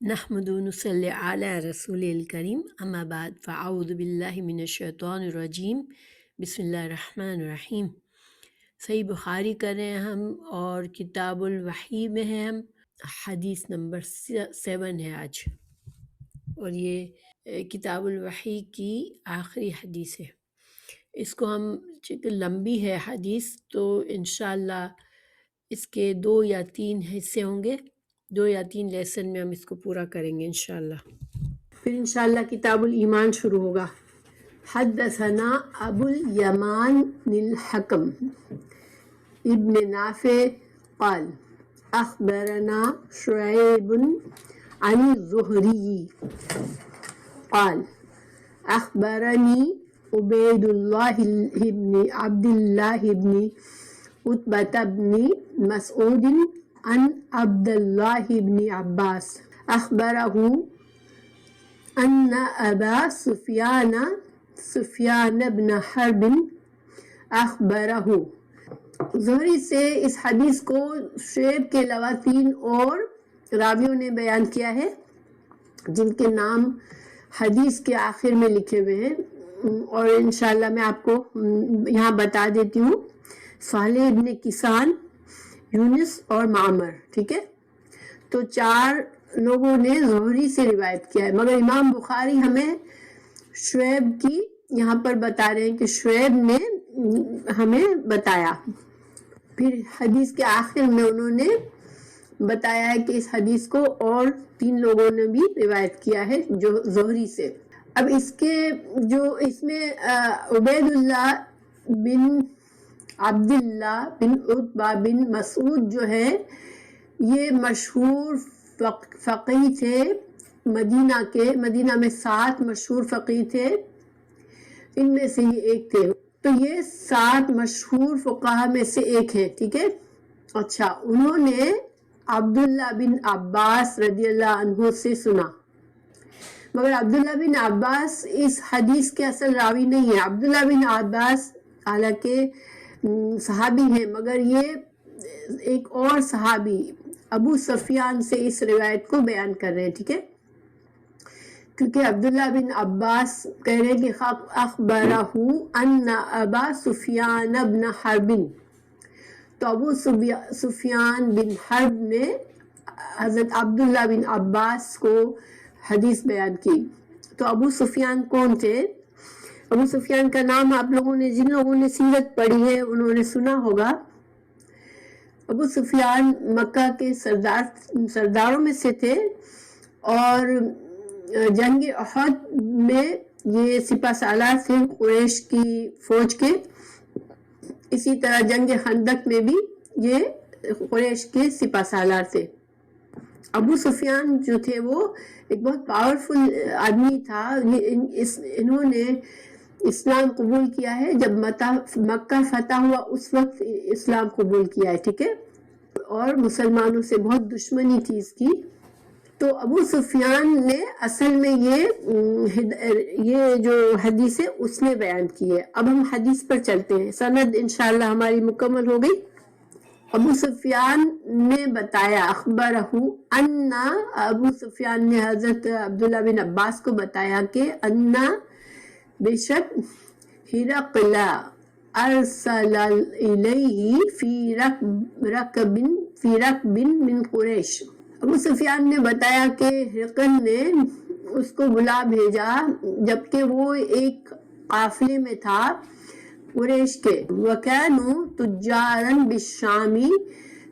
نحمد و نصلی علی رسول الکریم اما بعد فاعوذ باللہ من الشیطان الرجیم بسم اللہ الرحمن الرحیم۔ صحیح بخاری کر رہے ہیں ہم اور کتاب الوحی میں ہیں ہم، حدیث نمبر 7 ہے آج، اور یہ کتاب الوحی کی آخری حدیث ہے۔ اس کو ہم چونکہ لمبی ہے حدیث تو انشاءاللہ اس کے 2 یا 3 حصے ہوں گے، 2 یا 3 لیسن میں ہم اس کو پورا کریں گے انشاءاللہ۔ پھر انشاءاللہ کتاب الایمان شروع ہوگا۔ حدثنا ابو الیمان الحکم ابن نافع قال اخبرنا شعیب عن الزہری قال اخبرنی عبید اللہ بن عبد اللہ بن عتبہ بن مسعود عن عبد اللہ بن عباس اخبرہ ان ابا سفیان بن حرب اخبرہ۔ زہری سے اس حدیث کو شعیب کے علاوہ 3 اور راویوں نے بیان کیا ہے جن کے نام حدیث کے آخر میں لکھے ہوئے ہیں، اور انشاءاللہ میں آپ کو یہاں بتا دیتی ہوں۔ صالح ابن کیسان، یونس اور معمر، ٹھیک ہے، تو 4 لوگوں نے زہری سے روایت کیا ہے، مگر امام بخاری ہمیں شعیب کی یہاں پر بتا رہے ہیں کہ شعیب نے ہمیں بتایا۔ پھر حدیث کے آخر میں انہوں نے بتایا ہے کہ اس حدیث کو اور 3 لوگوں نے بھی روایت کیا ہے جو زہری سے۔ اب اس میں عبید اللہ بن عبداللہ بن عتبہ بن مسعود جو ہے یہ مشہور فقیہ تھے مدینہ میں 7 مشہور فقیہ تھے، ان میں سے یہ ایک تھے، تو یہ 7 مشہور فقہاء میں سے ایک ہے، ٹھیک ہے۔ اچھا، انہوں نے عبداللہ بن عباس رضی اللہ عنہ سے سنا، مگر عبداللہ بن عباس اس حدیث کے اصل راوی نہیں ہے۔ عبداللہ بن عباس حالانکہ صحابی ہیں، مگر یہ ایک اور صحابی ابو سفیان سے اس روایت کو بیان کر رہے ہیں، ٹھیک ہے، کیونکہ عبداللہ بن عباس کہہ رہے ہیں کہ اخبرہ ان ابا سفیان بن حرب، تو ابو سفیان بن حرب نے حضرت عبداللہ بن عباس کو حدیث بیان کی۔ تو ابو سفیان کون تھے؟ ابو سفیان کا نام آپ لوگوں نے، جن لوگوں نے سیرت پڑھی ہے انہوں نے سنا ہوگا۔ ابو سفیان مکہ کے سرداروں میں سے تھے، اور جنگ احد میں یہ سپہ سالار تھے قریش کی فوج کے، اسی طرح جنگ خندق میں بھی یہ قریش کے سپہ سالار تھے۔ ابو سفیان جو تھے وہ ایک بہت پاورفل آدمی تھا، انہوں نے اسلام قبول کیا ہے جب مکہ فتح ہوا، اس وقت اسلام قبول کیا ہے، ٹھیک ہے، اور مسلمانوں سے بہت دشمنی تھی اس کی۔ تو ابو سفیان نے اصل میں یہ جو حدیث ہے اس نے بیان کی ہے۔ اب ہم حدیث پر چلتے ہیں، سند انشاءاللہ ہماری مکمل ہو گئی۔ ابو سفیان نے بتایا، اخبرہ ان، ابو سفیان نے حضرت عبداللہ بن عباس کو بتایا کہ ان بے شک ہرقل ارسل الیہ فی رکب من قریش، ابو سفیان نے بتایا کہ ہرقل نے اس کو بلا بھیجا جبکہ وہ ایک قافلے میں تھا قریش کے، وَكَانُوا تُجَّارًا بِالشَّامِ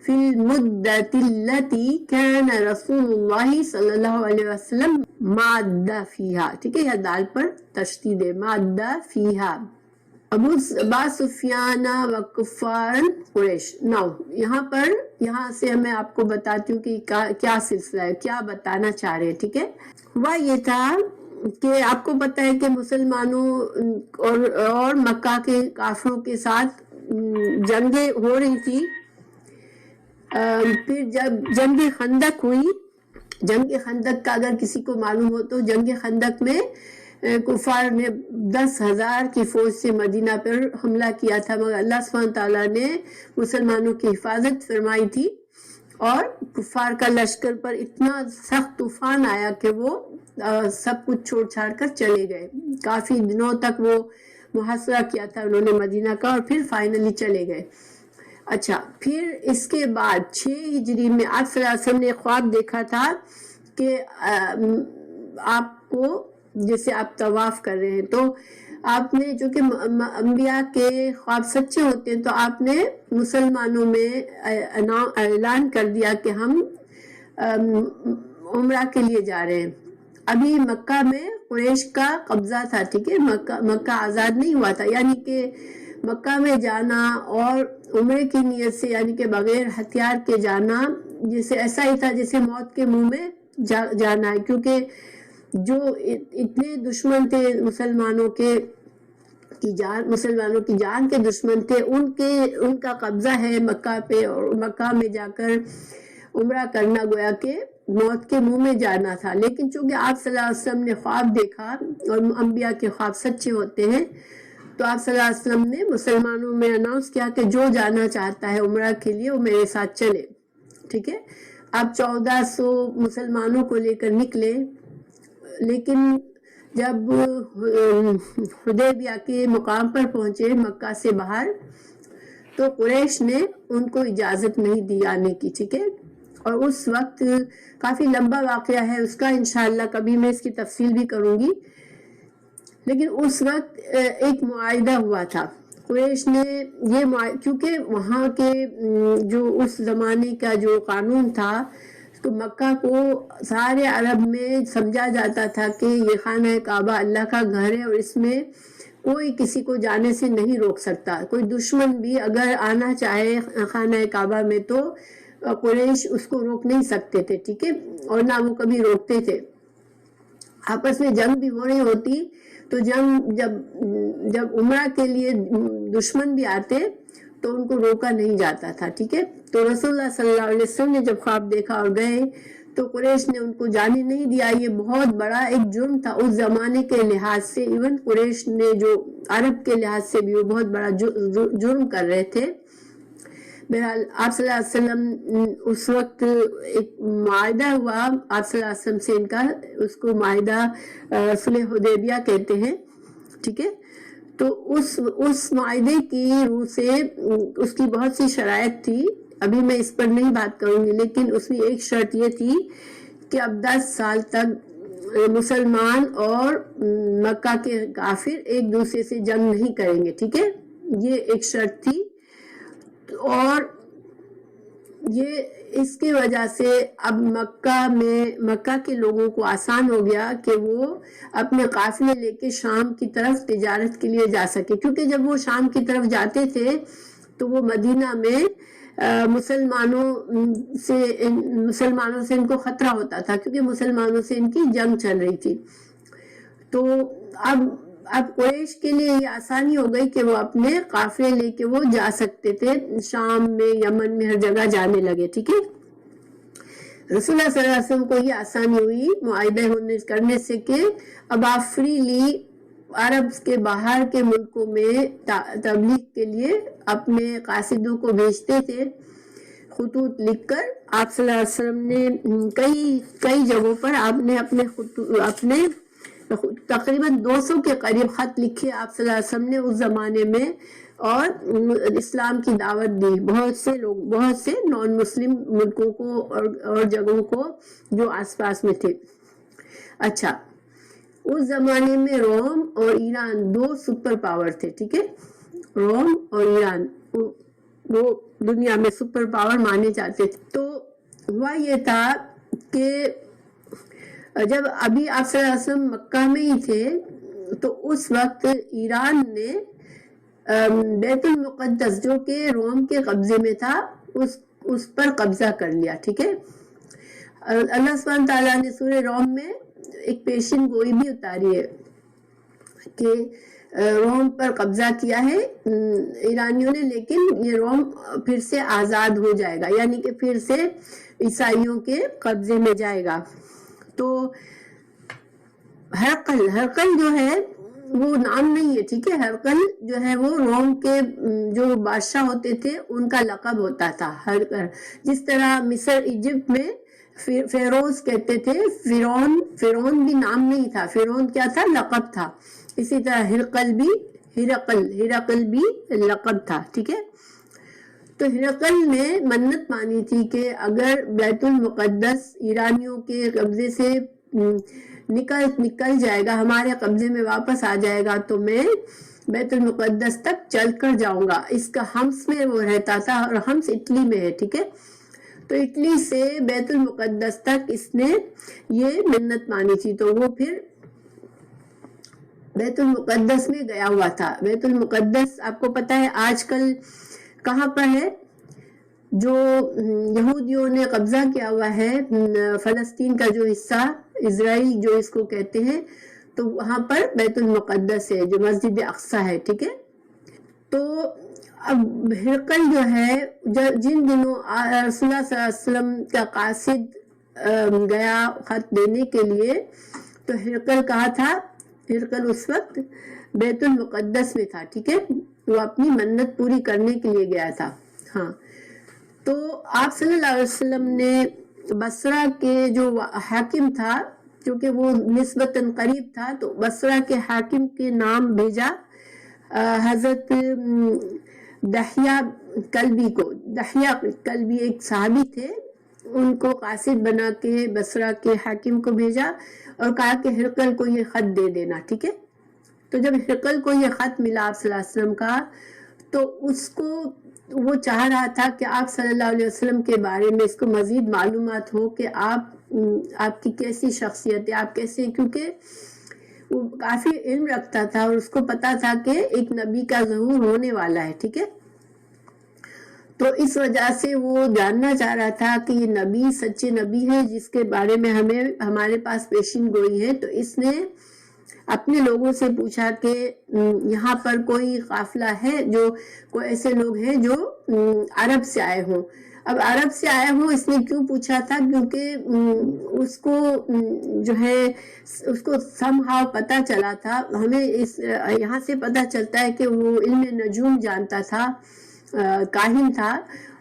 فِي الْمُدَّةِ الَّتِي كَانَ رسول اللہ صلی اللہ علیہ وسلم مادہ فیہا، ٹھیک ہے، یہ دال پر تشدید ہے، مادہ فیہا ابو سفیان وکفار قریش۔ نو یہاں سے میں آپ کو بتاتی ہوں کہ کیا سلسلہ ہے، کیا بتانا چاہ رہے ہیں، ٹھیک ہے۔ ہوا یہ تھا کہ آپ کو پتہ ہے کہ مسلمانوں اور مکہ کے کافروں کے ساتھ جنگیں ہو رہی تھی۔ پھر جب جنگ خندق ہوئی، جنگ خندق کا اگر کسی کو معلوم ہو تو جنگ خندق میں کفار نے 10,000 کی فوج سے مدینہ پر حملہ کیا تھا، مگر اللہ سبحانہ تعالیٰ نے مسلمانوں کی حفاظت فرمائی تھی، اور کفار کا لشکر پر اتنا سخت طوفان آیا کہ وہ سب کچھ چھوڑ چھاڑ کر چلے گئے. کافی دنوں تک وہ محاصرہ کیا تھا انہوں نے مدینہ کا اور پھر فائنلی چلے گئے. اچھا، پھر اس کے بعد 6 ہجری میں آپ صلی اللہ علیہ وسلم نے خواب دیکھا تھا کہ آپ کو، جیسے آپ طواف کر رہے ہیں تو آپ نے، جو کہ انبیاء کے خواب سچے ہوتے ہیں، تو آپ نے مسلمانوں میں اعلان کر دیا کہ ہم عمرہ کے لیے جا رہے ہیں. ابھی مکہ میں قریش کا قبضہ تھا، ٹھیک ہے، مکہ آزاد نہیں ہوا تھا، یعنی کہ مکہ میں جانا اور عمرے کی نیت سے، یعنی کہ بغیر ہتھیار کے جانا، جیسے ایسا ہی تھا جیسے موت کے منہ میں جانا ہے، کیونکہ جو اتنے دشمن تھے مسلمانوں کی جان کے دشمن تھے، ان کا قبضہ ہے مکہ پہ، اور مکہ میں جا کر عمرہ کرنا گویا کہ موت کے منہ میں جانا تھا. لیکن چونکہ آپ صلی اللہ علیہ وسلم نے خواب دیکھا اور انبیاء کے خواب سچے ہوتے ہیں، تو آپ صلی اللہ علیہ وسلم نے مسلمانوں میں اناؤنس کیا کہ جو جانا چاہتا ہے عمرہ کے لیے وہ میرے ساتھ چلے. ٹھیک ہے، آپ 1400 مسلمانوں کو لے کر نکلے. لیکن جب حدیبیہ کے مقام پر پہنچے مکہ سے باہر، تو قریش نے ان کو اجازت نہیں دی آنے کی. ٹھیک ہے، اور اس وقت کافی لمبا واقعہ ہے اس کا، انشاءاللہ کبھی میں اس کی تفصیل بھی کروں گی. لیکن اس وقت ایک معاہدہ ہوا تھا قریش نے، کیونکہ وہاں کے جو اس زمانے کا جو قانون تھا، تو مکہ کو سارے عرب میں سمجھا جاتا تھا کہ یہ خانہ کعبہ اللہ کا گھر ہے، اور اس میں کوئی کسی کو جانے سے نہیں روک سکتا. کوئی دشمن بھی اگر آنا چاہے خانہ کعبہ میں تو قریش اس کو روک نہیں سکتے تھے. ٹھیک ہے، اور نہ وہ کبھی روکتے تھے. آپس میں جنگ بھی ہو رہی ہوتی تو جب عمرہ کے لیے دشمن بھی آتے تو ان کو روکا نہیں جاتا تھا. ٹھیک ہے، تو رسول اللہ صلی اللہ علیہ وسلم نے جب خواب دیکھا اور گئے تو قریش نے ان کو جانے نہیں دیا. یہ بہت بڑا ایک جرم تھا اس زمانے کے لحاظ سے. ایون قریش نے جو عرب کے لحاظ سے بھی وہ بہت بڑا جرم کر رہے تھے. بہرحال آپ صلی اللہ علیہ وسلم اس وقت ایک معاہدہ ہوا آپ صلی اللہ علیہ وسلم سے ان کا، اس کو معاہدہ صلح حدیبیہ کہتے ہیں. ٹھیک ہے، تو اس معاہدے کی روح سے اس کی بہت سی شرائط تھی. ابھی میں اس پر نہیں بات کروں گی، لیکن اس میں ایک شرط یہ تھی کہ اب 10 سال تک مسلمان اور مکہ کے کافر ایک دوسرے سے جنگ نہیں کریں گے. ٹھیک ہے، یہ ایک شرط تھی. اور یہ اس کی وجہ سے اب مکہ کے لوگوں کو آسان ہو گیا کہ وہ اپنے قافلے لے کے شام کی طرف تجارت کے لیے جا سکے. کیونکہ جب وہ شام کی طرف جاتے تھے تو وہ مدینہ میں مسلمانوں سے ان کو خطرہ ہوتا تھا، کیونکہ مسلمانوں سے ان کی جنگ چل رہی تھی. تو اب قریش کے لیے یہ آسانی ہو گئی کہ وہ اپنے قافلے لے کے وہ جا سکتے تھے شام میں، یمن میں، ہر جگہ جانے لگے. ٹھیک ہے، رسول اللہ صلی اللہ علیہ وسلم کو یہ آسانی ہوئی معاہدہ کرنے سے کہ اب آپ فریلی عرب کے باہر کے ملکوں میں تبلیغ کے لیے اپنے قاصدوں کو بھیجتے تھے خطوط لکھ کر. آپ صلی اللہ علیہ وسلم نے کئی جگہوں پر آپ نے اپنے تقریباً 200 کے قریب خط لکھے آپ صلی اللہ علیہ وسلم نے اس زمانے میں، اور اسلام کی دعوت دی بہت سے نان مسلم ملکوں کو اور جگہوں کو جو آس پاس میں تھے. اچھا، اس زمانے میں روم اور ایران 2 سپر پاور تھے. ٹھیک ہے، روم اور ایران وہ دنیا میں سپر پاور مانے جاتے تھے. تو ہوا یہ تھا کہ جب ابھی آپ صلی اللہ علیہ وسلم مکہ میں ہی تھے تو اس وقت ایران نے بیت المقدس جو کہ روم کے قبضے میں تھا اس پر قبضہ کر لیا. ٹھیک ہے، اللہ سبحانہ تعالیٰ نے سورہ روم میں ایک پیشن گوئی بھی اتاری ہے کہ روم پر قبضہ کیا ہے ایرانیوں نے، لیکن یہ روم پھر سے آزاد ہو جائے گا، یعنی کہ پھر سے عیسائیوں کے قبضے میں جائے گا. تو ہرقل جو ہے وہ نام نہیں ہے، ٹھیک ہے. ہرقل جو ہے وہ روم کے جو بادشاہ ہوتے تھے ان کا لقب ہوتا تھا ہرقل. جس طرح مصر ایجپٹ میں فیروز کہتے تھے، فرعون بھی نام نہیں تھا، فرعون کیا تھا؟ لقب تھا. اسی طرح ہرقل بھی لقب تھا، ٹھیک ہے. تو ہرقل نے منت مانی تھی کہ اگر بیت المقدس ایرانیوں کے قبضے سے نکل جائے گا، ہمارے قبضے میں واپس آ جائے گا، تو میں بیت المقدس تک چل کر جاؤں گا. اس کا ہمس میں وہ رہتا تھا، اور ہمس اٹلی میں ہے، ٹھیک ہے. تو اٹلی سے بیت المقدس تک اس نے یہ منت مانی تھی. تو وہ پھر بیت المقدس میں گیا ہوا تھا. بیت المقدس آپ کو پتا ہے آج کل کہاں پر ہے؟ جو یہودیوں نے قبضہ کیا ہوا ہے فلسطین کا جو حصہ، اسرائیل جو اس کو کہتے ہیں، تو وہاں پر بیت المقدس ہے جو مسجد اقصی ہے، ٹھیک ہے. تو اب ہرقل جو ہے جن دنوں رسول اللہ صلی اللہ علیہ وسلم کا قاصد گیا خط دینے کے لیے، تو ہرقل کہا تھا، ہرقل اس وقت بیت المقدس میں تھا، ٹھیک ہے. وہ اپنی منت پوری کرنے کے لیے گیا تھا. ہاں، تو آپ صلی اللہ علیہ وسلم نے بصرہ کے جو حاکم تھا، کیونکہ وہ نسبتاً قریب تھا، تو بصرہ کے حاکم کے نام بھیجا حضرت دحیہ کلبی کو. دحیہ کلبی ایک صحابی تھے، ان کو قاصد بنا کے بصرہ کے حاکم کو بھیجا اور کہا کہ ہرقل کو یہ خط دے دینا، ٹھیک ہے. تو جب ہرقل کو یہ خط ملا آپ صلی اللہ علیہ وسلم کا، تو اس کو وہ چاہ رہا تھا کہ آپ صلی اللہ علیہ وسلم کے بارے میں اس کو مزید معلومات ہو کہ آپ کی کیسی شخصیت ہے، آپ کیسے، کیونکہ وہ کافی علم رکھتا تھا اور اس کو پتا تھا کہ ایک نبی کا ظہور ہونے والا ہے، ٹھیک ہے. تو اس وجہ سے وہ جاننا چاہ رہا تھا کہ یہ نبی سچے نبی ہے جس کے بارے میں ہمارے پاس پیشین گوئی ہے. تو اس نے اپنے لوگوں سے پوچھا کہ یہاں پر کوئی قافلہ ہے، جو کوئی ایسے لوگ ہیں جو عرب سے آئے ہوں. اب عرب سے آئے ہوں اس نے کیوں پوچھا تھا؟ کیونکہ اس کو جو ہے اس کو somehow پتا چلا تھا، ہمیں یہاں سے پتا چلتا ہے کہ وہ علم نجوم جانتا تھا، کاہن تھا،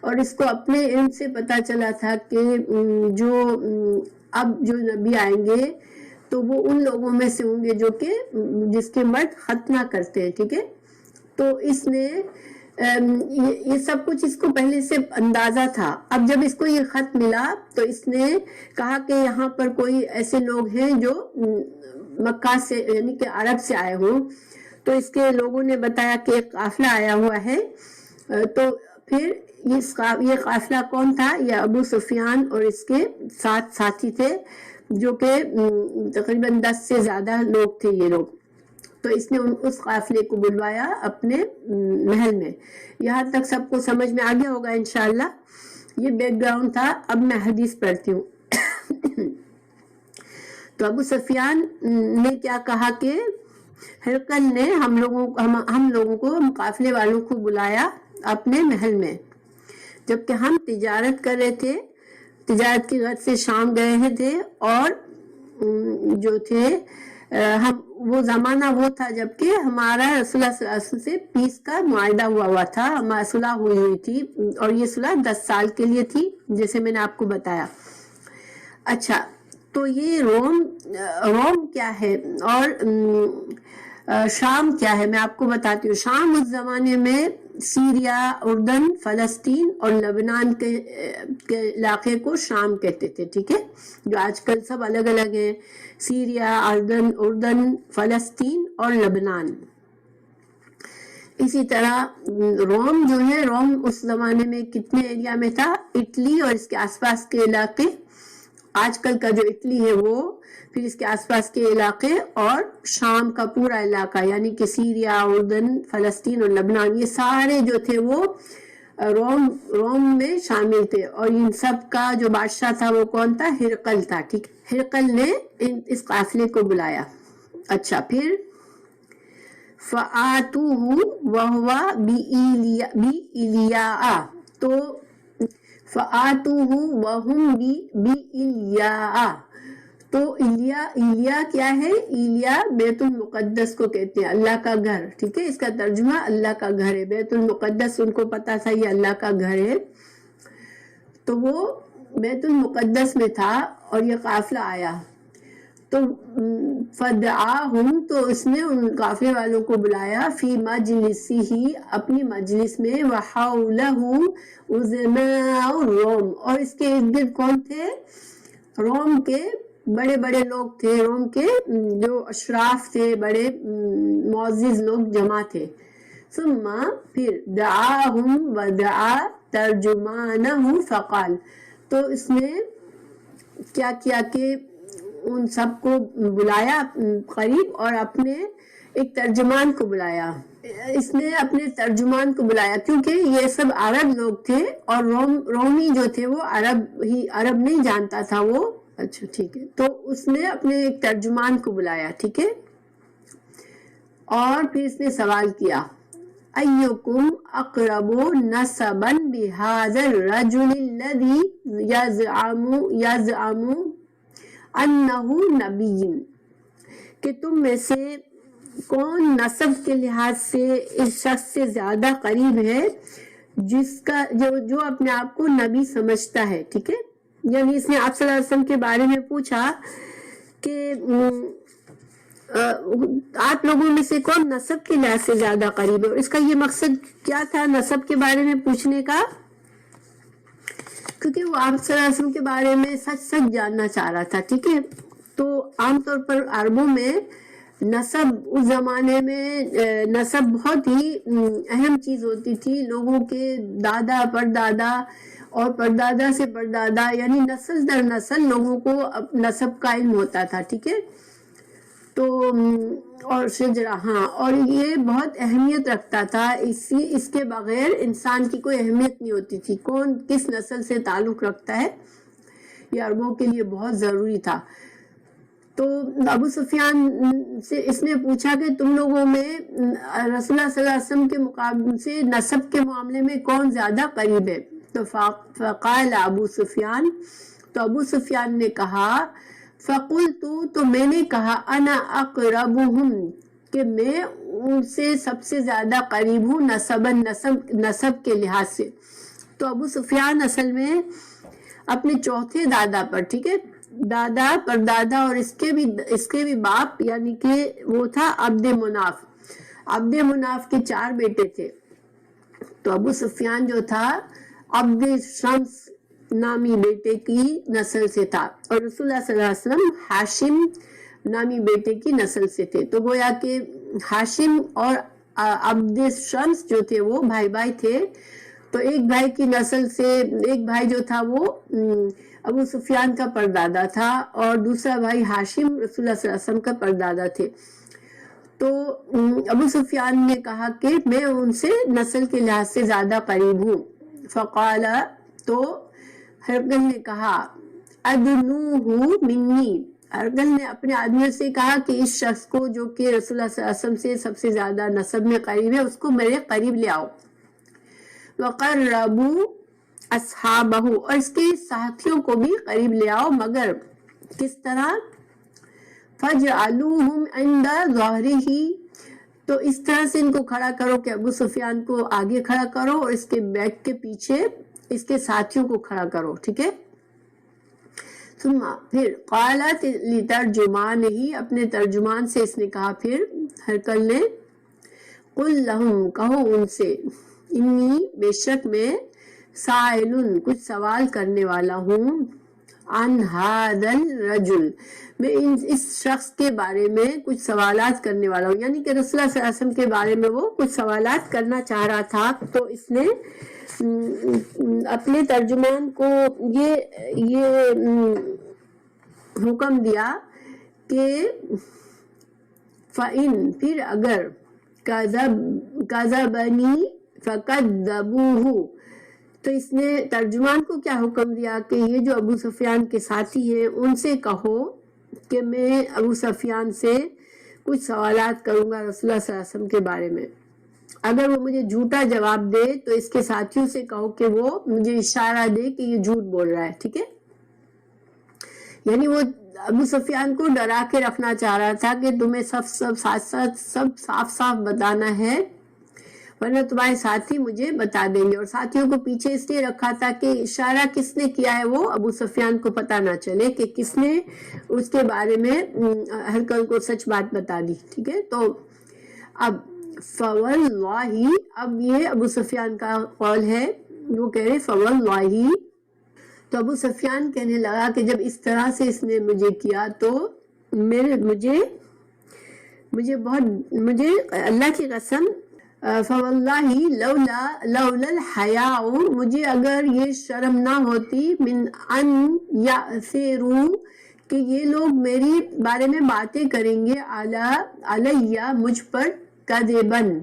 اور اس کو اپنے علم سے پتا چلا تھا کہ اب جو نبی آئیں گے تو وہ ان لوگوں میں سے ہوں گے جو کہ جس کے مرد ختنہ کرتے ہیں، ٹھیک ہے. تو اس نے یہ سب کچھ اس کو پہلے سے اندازہ تھا. اب جب اس کو یہ خط ملا تو اس نے کہا کہ یہاں پر کوئی ایسے لوگ ہیں جو مکہ سے یعنی کہ عرب سے آئے ہوں. تو اس کے لوگوں نے بتایا کہ ایک قافلہ آیا ہوا ہے. تو پھر یہ قافلہ کون تھا؟ یہ ابو سفیان اور اس کے 7 ساتھی تھے، جو کہ تقریباً 10 سے زیادہ لوگ تھے یہ لوگ. تو اس نے اس قافلے کو بلوایا اپنے محل میں. یہاں تک سب کو سمجھ میں آ گیا ہوگا انشاءاللہ. یہ بیک گراؤنڈ تھا. اب میں حدیث پڑھتی ہوں. تو ابو سفیان نے کیا کہا کہ ہرقل نے ہم لوگوں کو قافلے والوں کو بلایا اپنے محل میں، جبکہ ہم تجارت کر رہے تھے، تجارت کی غرض سے شام گئے تھے، اور جو تھے وہ زمانہ وہ تھا جبکہ ہمارا رسول اللہ صلی اللہ علیہ وسلم سے پیس کا معاہدہ ہوا تھا، ہماری صلح ہوئی تھی، اور یہ صلح 10 سال کے لیے تھی جیسے میں نے آپ کو بتایا. اچھا، تو یہ روم کیا ہے اور شام کیا ہے میں آپ کو بتاتی ہوں. شام اس زمانے میں سیریا، اردن، فلسطین اور لبنان کے علاقے کو شام کہتے تھے، ٹھیک ہے، جو آج کل سب الگ الگ ہیں، سیریا، اردن، فلسطین اور لبنان. اسی طرح روم جو ہے، روم اس زمانے میں کتنے ایریا میں تھا؟ اٹلی اور اس کے آس پاس کے علاقے، آج کل کا جو اٹلی ہے وہ، پھر اس کے آس پاس کے علاقے، اور شام کا پورا علاقہ یعنی کہ سیریا، اردن، فلسطین اور لبنان، یہ سارے جو تھے وہ روم میں شامل تھے. اور ان سب کا جو بادشاہ تھا وہ کون تھا؟ ہرقل تھا، ٹھیک. ہرقل نے اس قافلے کو بلایا. اچھا، پھر فَآتُوهُ وَهُوَ بِإِلْيَاءَ، تو فَآتُوهُ وَهُمْ بِإِلْيَاءَ، تو ایلیا کیا ہے؟ ایلیا بیت المقدس کو کہتے ہیں، اللہ کا گھر، ٹھیک ہے، اس کا ترجمہ اللہ کا گھر ہے۔ بیت المقدس ان کو پتا تھا یہ اللہ کا گھر ہے، تو وہ بیت المقدس میں تھا اور یہ قافلہ آیا تو فدعاہم، تو اس نے ان قافلے والوں کو بلایا، فی مجلسہ، اپنی مجلس میں، وحولہ عظماء الروم، اور اس کے ارد گرد کون تھے؟ روم کے بڑے بڑے لوگ تھے، روم کے جو اشراف تھے، بڑے معزز لوگ جمع تھے۔ ثم پھر دعاہم ودعا ترجمانہ فقال، تو اس نے کیا کیا کہ ان سب کو بلایا قریب اور اپنے ایک ترجمان کو بلایا۔ اس نے اپنے ترجمان کو بلایا کیونکہ یہ سب عرب لوگ تھے اور رومی جو تھے وہ عرب نہیں جانتا تھا وہ، اچھا ٹھیک ہے، تو اس نے اپنے ایک ترجمان کو بلایا، ٹھیک ہے، اور پھر اس نے سوال کیا، ایکم اقرب نسبا بہذا الرجل الذی یزعم انہ نبی، کہ تم میں سے کون نسب کے لحاظ سے اس شخص سے زیادہ قریب ہے جس کا جو اپنے آپ کو نبی سمجھتا ہے، ٹھیک ہے، یعنی اس نے آپ صلی اللہ علیہ وسلم کے بارے میں پوچھا کہ آپ لوگوں میں سے کون نسب کے لحاظ سے زیادہ قریب ہے، اور اس کا یہ مقصد کیا تھا نسب کے بارے میں پوچھنے کا؟ کیونکہ وہ آپ صلی اللہ علیہ وسلم کے بارے میں سچ جاننا چاہ رہا تھا، ٹھیک ہے۔ تو عام طور پر عربوں میں نسب، اس زمانے میں نسب بہت ہی اہم چیز ہوتی تھی، لوگوں کے دادا پردادا اور پردادا سے پردادا، یعنی نسل در نسل لوگوں کو نسب کا علم ہوتا تھا، ٹھیک ہے، تو اور شجرہ، ہاں، اور یہ بہت اہمیت رکھتا تھا، اس کے بغیر انسان کی کوئی اہمیت نہیں ہوتی تھی، کون کس نسل سے تعلق رکھتا ہے یہ عربوں کے لیے بہت ضروری تھا۔ تو ابو سفیان سے اس نے پوچھا کہ تم لوگوں میں رسول اللہ صلی اللہ علیہ وسلم کے مقابلے سے نسب کے معاملے میں کون زیادہ قریب ہے؟ تو فقال ابو سفیان، تو ابو سفیان نے کہا، فقلت، تو میں نے کہا، انا اقربہم، کہ میں ان سے سب سے زیادہ قریب ہوں نسب کے لحاظ سے۔ تو ابو سفیان اصل میں اپنے چوتھے دادا پر، ٹھیک ہے، دادا پردادا اور اس کے بھی باپ، یعنی کہ وہ تھا عبد مناف کے 4 بیٹے تھے، تو ابو سفیان جو تھا عبد شمس نامی بیٹے کی نسل سے تھا، اور رسول اللہ صلی اللہ علیہ وسلم ہاشم نامی بیٹے کی نسل سے تھے، تو گویا کہ ہاشم اور عبد شمس جو تھے وہ بھائی تھے، تو ایک بھائی کی نسل سے ایک بھائی جو تھا وہ ابو سفیان کا پردادا تھا اور دوسرا بھائی ہاشم رسول اللہ صلی اللہ علیہ وسلم کا پردادا تھے۔ تو ابو سفیان نے کہا کہ میں ان سے نسل کے لحاظ سے زیادہ قریب ہوں۔ فقال، تو ہرقل نے کہا، ادنوہ منی، ہرقل نے اپنے آدمیوں سے کہا کہ اس شخص کو جو کہ رسول اللہ صلی اللہ علیہ وسلم سے سب سے زیادہ نسب میں قریب ہے اس کو میرے قریب لے آؤ۔ وقربوا اصحابہ، اور اس کے ساتھیوں کو بھی قریب لے آؤ، مگر کس طرح؟ فجعلوہم عند ظہرہ، تو اس طرح سے ان کو کھڑا کرو کہ ابو سفیان کو آگے کھڑا کرو اور اس کے بیک کے پیچھے اس کے ساتھیوں کو کھڑا کرو، ٹھیک ہے۔ ثم پھر قالت لترجمان ہی، اپنے ترجمان سے اس نے کہا، پھر ہرقل نے، قل لہم، کہو ان سے، انی، بے شک میں، سائلن، کچھ سوال کرنے والا ہوں، عن ھذا الرجل، میں اس شخص کے بارے میں کچھ سوالات کرنے والا ہوں، یعنی کہ رسول اللہ صلی اللہ علیہ وسلم کے بارے میں وہ کچھ سوالات کرنا چاہ رہا تھا، تو اس نے اپنے ترجمان کو یہ حکم دیا کہ فَإِن، پھر اگر، کذبنی فکذبوہ، تو اس نے ترجمان کو کیا حکم دیا کہ یہ جو ابو سفیان کے ساتھی ہیں ان سے کہو کہ میں ابو سفیان سے کچھ سوالات کروں گا رسول اللہ صلی اللہ علیہ وسلم کے بارے میں، اگر وہ مجھے جھوٹا جواب دے تو اس کے ساتھیوں سے کہو کہ وہ مجھے اشارہ دے کہ یہ جھوٹ بول رہا ہے، ٹھیک ہے، یعنی وہ ابو سفیان کو ڈرا کے رکھنا چاہ رہا تھا کہ تمہیں سب ساتھ ساتھ سب صاف صاف بتانا ہے ورنہ تمہارے ساتھی مجھے بتا دیں گے. اور ساتھیوں کو پیچھے اس لیے رکھا تھا کہ اشارہ کس نے کیا ہے وہ ابو سفیان کو پتا نہ چلے کہ کس نے اس کے بارے میں ہرقل کو سچ بات بتا دی. ٹھیک ہے, تو اب فواللہ, اب یہ ابو سفیان کا قول ہے, وہ کہہ رہے فواللہ. تو ابو سفیان کہنے لگا کہ جب اس طرح سے اس نے مجھے کیا تو مجھے اللہ کی قسم, فواللہ لولا الحیاء, مجھے اگر یہ شرم نہ ہوتی, من ان یأثروا, کہ یہ لوگ میری بارے میں باتیں کریں گے, علیہ, مجھ پر, کذبن,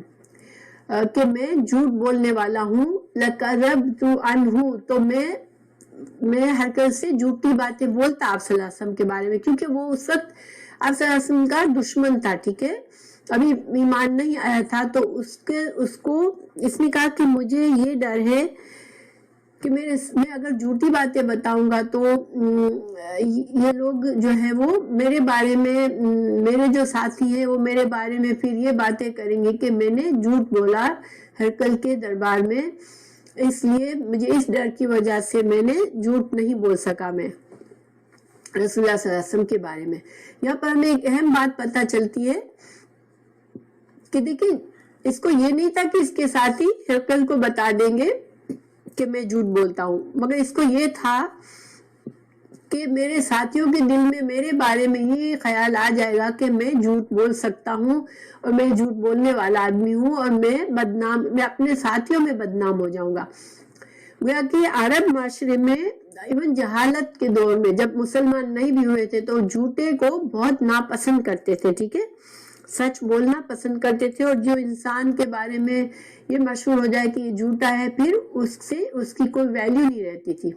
کہ میں جھوٹ بولنے والا ہوں, لکذبت عنہ, تو میں ہرقل سے جھوٹی باتیں بولتا آپ صلی اللہ علیہ وسلم کے بارے میں, کیونکہ وہ اس وقت آپ صلی اللہ علیہ وسلم کا دشمن تھا. ٹھیک ہے, ابھی ایمان نہیں آیا تھا, تو اس نے کہا کہ مجھے یہ ڈر ہے کہ میں اگر جھوٹی باتیں بتاؤں گا تو یہ لوگ جو ہے وہ میرے بارے میں, میرے جو ساتھی ہیں وہ میرے بارے میں پھر یہ باتیں کریں گے کہ میں نے جھوٹ بولا ہرقل کے دربار میں, اس لیے مجھے اس ڈر کی وجہ سے میں نے جھوٹ نہیں بول سکا میں رسول اللہ صلی اللہ علیہ وسلم کے بارے میں. یہاں پر ہمیں ایک اہم بات پتہ چلتی ہے کہ دیکھیں, اس کو یہ نہیں تھا کہ اس کے ساتھی ہرقل کو بتا دیں گے کہ میں جھوٹ بولتا ہوں, مگر اس کو یہ تھا کہ میرے ساتھیوں کے دل میں میرے بارے میں یہ خیال آ جائے گا کہ میں جھوٹ بول سکتا ہوں اور میں جھوٹ بولنے والا آدمی ہوں, اور میں اپنے ساتھیوں میں بدنام ہو جاؤں گا. گویا کہ عرب معاشرے میں ایون جہالت کے دور میں جب مسلمان نہیں بھی ہوئے تھے تو جھوٹے کو بہت ناپسند کرتے تھے. ٹھیک ہے, سچ بولنا پسند کرتے تھے, اور جو انسان کے بارے میں یہ مشہور ہو جائے کہ یہ جھوٹا ہے پھر اس کی کوئی ویلیو نہیں رہتی تھی.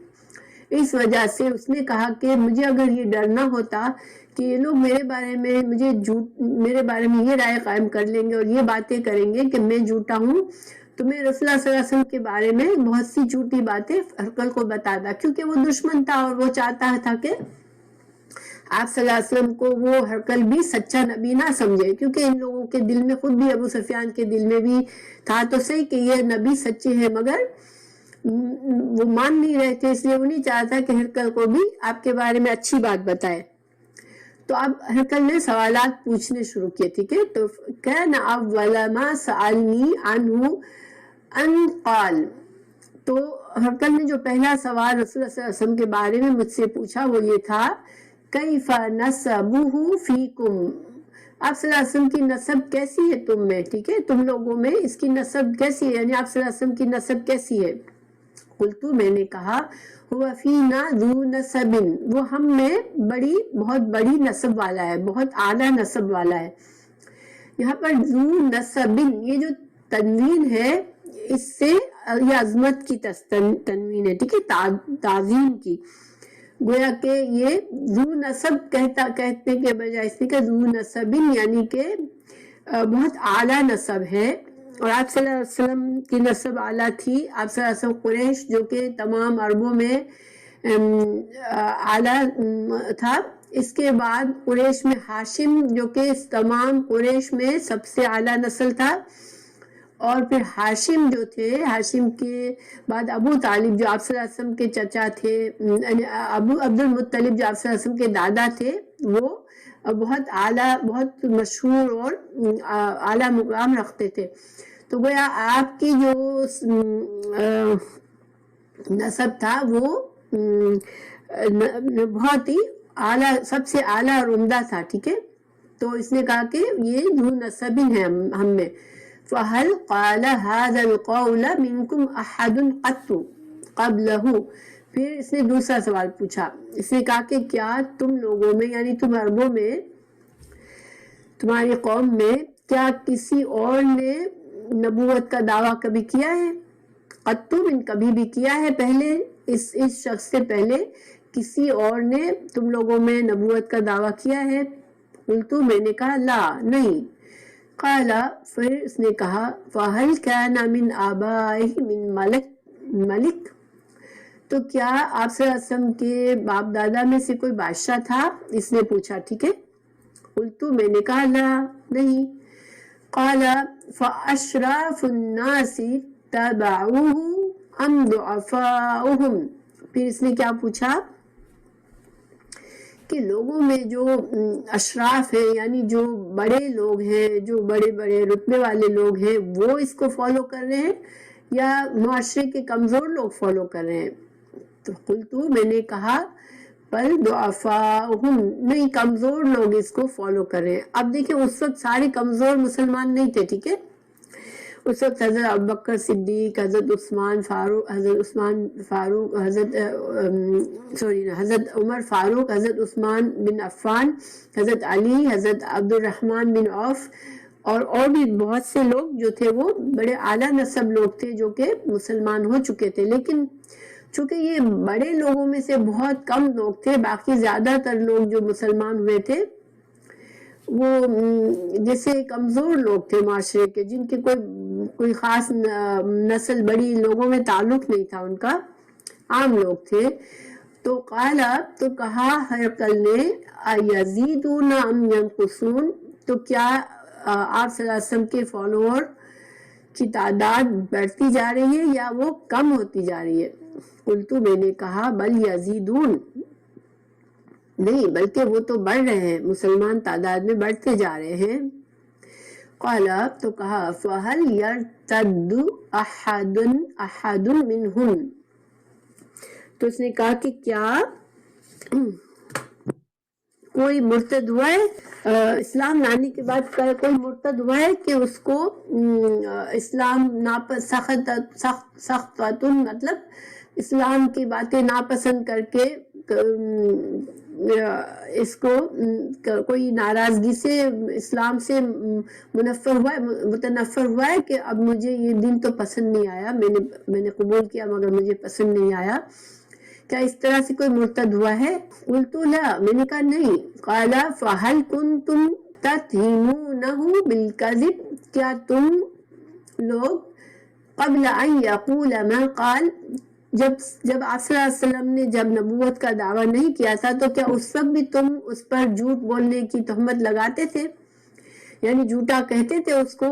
اس وجہ سے اس نے کہا کہ مجھے اگر یہ ڈر نہ ہوتا کہ یہ لوگ میرے بارے میں یہ رائے قائم کر لیں گے اور یہ باتیں کریں گے کہ میں جھوٹا ہوں, تو میں رسول اللہ صلی اللہ علیہ وسلم کے بارے میں بہت سی جھوٹی باتیں ہرقل کو بتاتا, کیونکہ وہ دشمن تھا اور وہ چاہتا تھا کہ آپ صلی اللہ علیہ وسلم کو وہ ہرقل بھی سچا نبی نہ سمجھے, کیونکہ ان لوگوں کے دل میں, خود بھی ابو سفیان کے دل میں بھی تھا تو صحیح کہ یہ نبی سچے ہیں, مگر وہ مان نہیں رہے تھے, اس لیے وہ نہیں چاہتا کہ ہرقل کو بھی آپ کے بارے میں اچھی بات بتائے. تو اب ہرقل نے سوالات پوچھنے شروع کیے. ٹھیک ہے, تو کان اول ما سألنی عنہ ان قال, تو ہرقل نے جو پہلا سوال رسول اللہ صلی اللہ علیہ وسلم کے بارے میں مجھ سے پوچھا وہ یہ تھا, کیف نسبہ فیکم, آپ صلی اللہ علیہ وسلم کی نسب کیسی ہے تم میں. ٹھیک ہے, تم لوگوں میں اس کی نسب کیسی ہے, یعنی آپ صلی اللہ علیہ وسلم کی نسب کیسی ہے. قلت, میں نے کہا, هو فینا ذو نسب, وہ ہم میں بہت بڑی نسب والا ہے, بہت اعلیٰ نسب والا ہے. یہاں پر ذو نسب, یہ جو تنوین ہے اس سے یہ عظمت کی تنوین ہے. ٹھیک ہے, تعظیم کی, گویا کہ یہ ذو نسب کہتے کے بجائے اس نے کہا ذو نسب, یعنی کہ بہت اعلیٰ نسب ہے. اور آپ صلی اللہ علیہ وسلم کی نسب اعلیٰ تھی. آپ صلی اللہ علیہ وسلم قریش جو کہ تمام عربوں میں اعلیٰ تھا, اس کے بعد قریش میں ہاشم جو کہ تمام قریش میں سب سے اعلیٰ نسل تھا, اور پھر ہاشم جو تھے, ہاشم کے بعد ابو طالب جو آپ صلی اللہ علیہ وسلم کے چچا تھے, ابو عبد المطلب جو آپ صلی اللہ علیہ وسلم کے دادا تھے, وہ بہت اعلیٰ, بہت مشہور اور اعلیٰ مقام رکھتے تھے. تو گویا آپ کی جو نسب تھا وہ بہت ہی اعلیٰ, سب سے اعلیٰ اور عمدہ تھا. ٹھیک ہے, تو اس نے کہا کہ یہ ذو نسب ہیں ہم میں. فَهَلْ قَالَ هَذَا الْقَوْلَ مِنْكُمْ أَحَدٌ قَطُّ قَبْلَهُ, پھر اس نے دوسرا سوال پوچھا. اس نے کہا کہ کیا تم لوگوں میں, یعنی تم عربوں میں, تمہاری قوم میں کیا کسی اور نے نبوت کا دعویٰ کبھی کیا ہے؟ قطو, من کبھی بھی کیا ہے پہلے, اس شخص سے پہلے کسی اور نے تم لوگوں میں نبوت کا دعویٰ کیا ہے؟ قلتو, میں نے کہا, لا, نہیں. قال, پھر اس نے کہا, فَهَلْ كَانَ مِنْ آبَائِهِ مِنْ مَلِكٍ, تو کیا آپ صلی اللہ علیہ وسلم کے باپ دادا میں سے کوئی بادشاہ تھا؟ اس نے پوچھا، ٹھیک ہے. قلت میں نے کہا لا نہیں. قال فاشراف الناس تبعوه ام ضعفاؤهم، پھر اس نے کیا پوچھا کہ لوگوں میں جو اشراف ہیں یعنی جو بڑے لوگ ہیں، جو بڑے بڑے رتبے والے لوگ ہیں، وہ اس کو فالو کر رہے ہیں یا معاشرے کے کمزور لوگ فالو کر رہے ہیں؟ تو قلت میں نے کہا بل ضعفاؤہم، نہیں کمزور لوگ اس کو فالو کر رہے ہیں. اب دیکھیں اس وقت سارے کمزور مسلمان نہیں تھے، ٹھیک ہے. اس وقت حضرت ابوبکر صدیق، حضرت عثمان فاروق، حضرت عمر فاروق، حضرت عثمان بن عفان، حضرت علی، حضرت عبد الرحمن بن عوف اور بھی بہت سے لوگ جو تھے وہ بڑے اعلیٰ نسب لوگ تھے جو کہ مسلمان ہو چکے تھے. لیکن چونکہ یہ بڑے لوگوں میں سے بہت کم لوگ تھے، باقی زیادہ تر لوگ جو مسلمان ہوئے تھے وہ جیسے کمزور لوگ تھے معاشرے کے، جن کے کوئی خاص نسل بڑی لوگوں میں تعلق نہیں تھا ان کا، عام لوگ تھے. تو قال، تو کہا ہرقل نے ایزیدون ام ینقصون، تو کیا آپ صلی اللہ علیہ وسلم کے فالوور کی تعداد بڑھتی جا رہی ہے یا وہ کم ہوتی جا رہی ہے؟ قلت میں نے کہا بل یزیدون، نہیں بلکہ وہ تو بڑھ رہے ہیں، مسلمان تعداد میں بڑھتے جا رہے ہیں. قال، تو کہا فہل یرتد احد منہم، تو اس نے کہا کہ کیا کوئی مرتد ہوا ہے اسلام لانے کے بعد، کوئی مرتد ہوا ہے کہ اس کو اسلام سخت مطلب اسلام کی باتیں ناپسند کر کے اس کو کوئی ناراضگی سے اسلام سے متنفر ہوا ہے کہ اب مجھے یہ دین تو پسند نہیں آیا، میں نے قبول کیا مگر مجھے پسند نہیں آیا، کیا اس طرح سے کوئی مرتد ہوا ہے؟ قلت لا، میں نے کہا نہیں. قال فهل كنتم تتهمونه بالكذب، کیا تم لوگ قبل ان يقول ما قال، جب آپ صلی اللہ علیہ وسلم نے جب نبوت کا دعویٰ نہیں کیا تھا تو کیا اس وقت بھی تم اس پر جھوٹ بولنے کی تہمت لگاتے تھے، یعنی جھوٹا کہتے تھے اس کو؟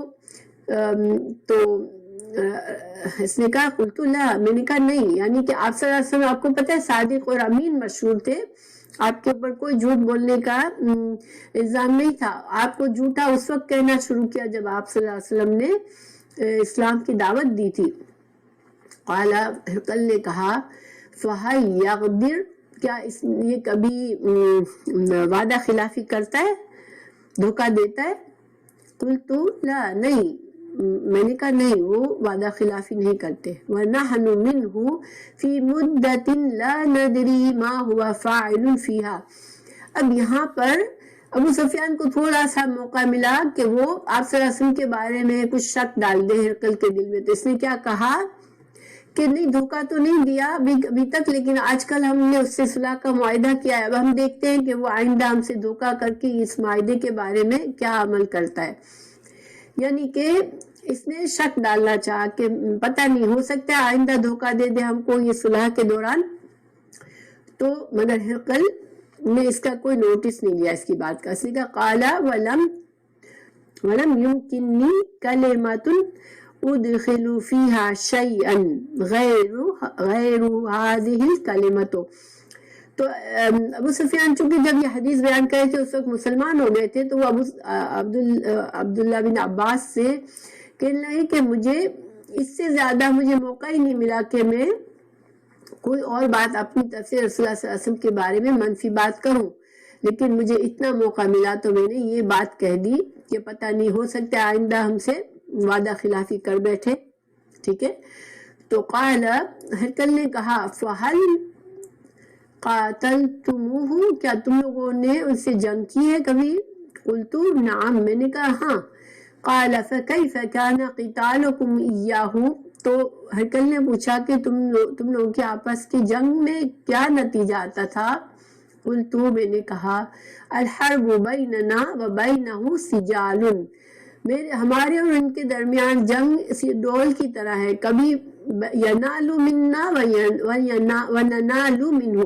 تو اس نے کہا قلت لا، میں نے کہا نہیں، یعنی کہ آپ صلی اللہ علیہ وسلم آپ کو پتہ ہے صادق اور امین مشہور تھے، آپ کے اوپر کوئی جھوٹ بولنے کا الزام نہیں تھا. آپ کو جھوٹا اس وقت کہنا شروع کیا جب آپ صلی اللہ علیہ وسلم نے اسلام کی دعوت دی تھی. قال، ہرقل نے کہا فہل یغدر، کیا یہ کبھی وعدہ خلافی کرتا ہے، دھوکہ دیتا ہے؟ قلت لا، نہیں، میں نے کہا نہیں، وہ وعدہ خلافی نہیں کرتے. وَنَحْنُ مِنْهُ فِي مُدَّةٍ لَا نَدْرِي مَا هُوَ فَاعِلٌ فِيهَا. اب یہاں پر ابو سفیان کو تھوڑا سا موقع ملا کہ وہ آپ صلی اللہ علیہ وسلم کے بارے میں کچھ شک ڈال دے ہرقل کے دل میں. تو اس نے کیا کہا کہ نہیں، دھوکہ تو نہیں دیا ابھی تک، لیکن آج کل ہم نے اس سے صلح کا معاہدہ کیا ہے، اب ہم دیکھتے ہیں کہ وہ آئندہ ہم سے دھوکہ کر کے اس معاہدے کے بارے میں کیا عمل کرتا ہے. یعنی کہ اس نے شک ڈالنا چاہا کہ پتہ نہیں، ہو سکتا ہے آئندہ دھوکہ دے دے ہم کو یہ صلح کے دوران. تو مگر ہرقل نے اس کا کوئی نوٹس نہیں لیا اس کی بات کا. اس نے کہا قال ولم يمكنني كلمة ادخل فيها شيئا غير هذه الكلمة. تو ابو سفیان چونکہ جب یہ حدیث بیان کرے تھے اس وقت مسلمان ہو گئے تھے، تو وہ عبداللہ بن عباس سے کہنے لگے کہ مجھے اس سے زیادہ مجھے موقع ہی نہیں ملا کہ میں کوئی اور بات اپنی طرف سے رسول اللہ صلی اللہ علیہ وسلم کے بارے میں منفی بات کروں، لیکن مجھے اتنا موقع ملا تو میں نے یہ بات کہہ دی کہ پتہ نہیں، ہو سکتا ہے آئندہ ہم سے وعدہ خلافی کر بیٹھے. ٹھیک ہے. تو قال، ہرقل نے کہا فہل قاتلتموہ، کیا تم لوگوں نے ان سے جنگ کی ہے کبھی؟ قلت نعم، میں نے کہا ہاں. قال فکیف کان قتالکم ایاہ، تو ہرقل نے پوچھا کہ تم لوگوں کے آپس کی جنگ میں کیا نتیجہ آتا تھا؟ قلت، میں نے کہا الحرب بیننا و بینہ سجال، ہمارے اور ان کے درمیان جنگ اسی ڈول کی طرح ہے، کبھی ینالو منا وننالو منہ،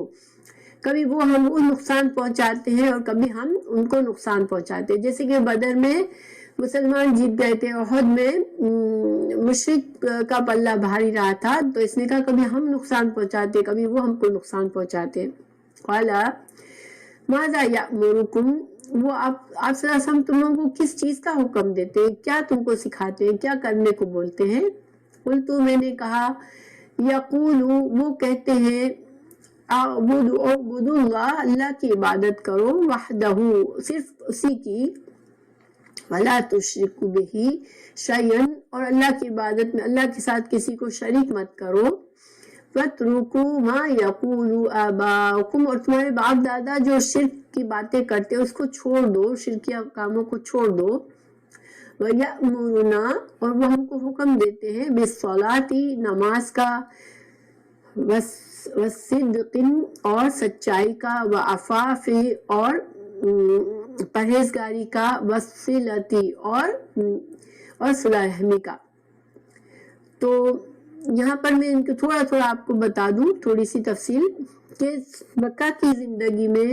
کبھی وہ ہم کو نقصان پہنچاتے ہیں اور کبھی ہم ان کو نقصان پہنچاتے ہیں. جیسے کہ بدر میں مسلمان جیت گئے تھے، احد میں مشرک کا پلہ بھاری رہا تھا، تو اس نے کہا کبھی ہم نقصان پہنچاتے کبھی وہ ہم کو نقصان پہنچاتے. قال ماذا یأمرکم، وہ آپ صلی اللہ علیہ وسلم تم لوگوں کو کس چیز کا حکم دیتے ہیں، کیا تم کو سکھاتے ہیں، کیا کرنے کو بولتے ہیں. قلت، میں نے کہا، یقول، وہ کہتے ہیں، اعبدوا اللہ، اللہ کی عبادت کرو، وحدہ، صرف اسی کی، ولا تشرکوا بہ شیئا، اور اللہ کی عبادت میں اللہ کے ساتھ کسی کو شریک مت کرو. وَاتْرُكُوا مَا يَقُولُ آبَاؤُكُمْ، اور تمہارے باپ دادا جو شرک کی باتیں کرتے اس کو چھوڑ دو، شرکیہ کاموں کو چھوڑ دو. وَيَأْمُرُنَا، اور وہ ہم کو حکم دیتے ہیں، بِالصَّلَاةِ، نماز کا، وَالصِّدْقِ، اور سچائی کا، وَعَفَافِ، اور پرہیزگاری کا، وَالصِّلَةِ، اور صلح رحمی کا. تو یہاں پر میں ان کو تھوڑا تھوڑا آپ کو بتا دوں تھوڑی سی تفصیل کہ مکہ کی زندگی میں،